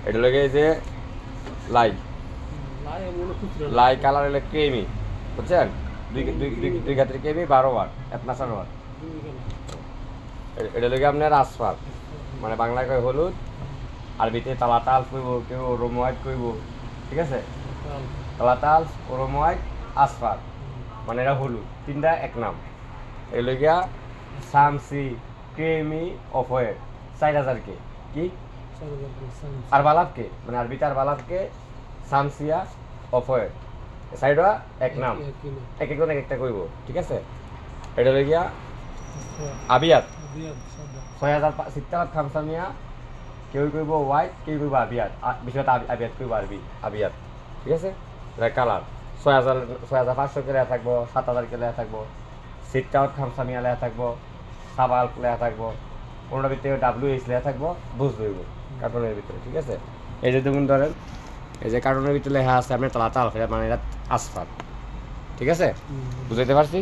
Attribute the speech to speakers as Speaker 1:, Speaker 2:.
Speaker 1: এটা লাগে এই যে লাই লাই কালার হলে ক্রিমি, বুঝছেন? দুই খাতির ক্রিমি 12 ওয়াট এতনাসার ওয়াট। এটা লাগে আপনার আসফার, মানে বাংলায় কয় হলুদ, আরবিতে তালাতাল কইব, কেউ রোমোয়াইট কইব, ঠিক আছে? তালাতাল, রোমোয়াইট, আসফার, মানে এরা হলুদ, তিনটা এক নাম। এগুলো গিয়া সামসি, ক্রিমি, অফ হোয়াইট 4000 কে কি আর বালাবকে, মানে আরবিতে আর বালাবকে সামসিয়া, অফ হোয়াইট সাইডা এক নাম, এক এক একটা কইব, ঠিক আছে? এটা হলো গিয়া আবিয়াত 6000 সিত্তারাত খামসামিয়া, কেউ কইব হোয়াইট, কেউ কইব আবিয়াত, বিষয়টা আবিয়াত কইব আরবি আবিয়াত, ঠিক আছে? এটা কালার 6500 কে লেখা থাকবো, 7000 কে লেখা থাকবো, সিত্তারাত খামসামিয়া লেখা থাকবো, সাবাল লেখা থাকবো, কোনোটার ভিতরে WH লেখা থাকবো, বুঝতে হইব কার্টুনের ভিতরে, ঠিক আছে? এই যে দেখুন ধরেন, এই যে কার্টুনের ভিতরে লেখা আছে আপনার তালাতাল, মানে এটা আসফার, ঠিক আছে? বুঝাইতে পারছি?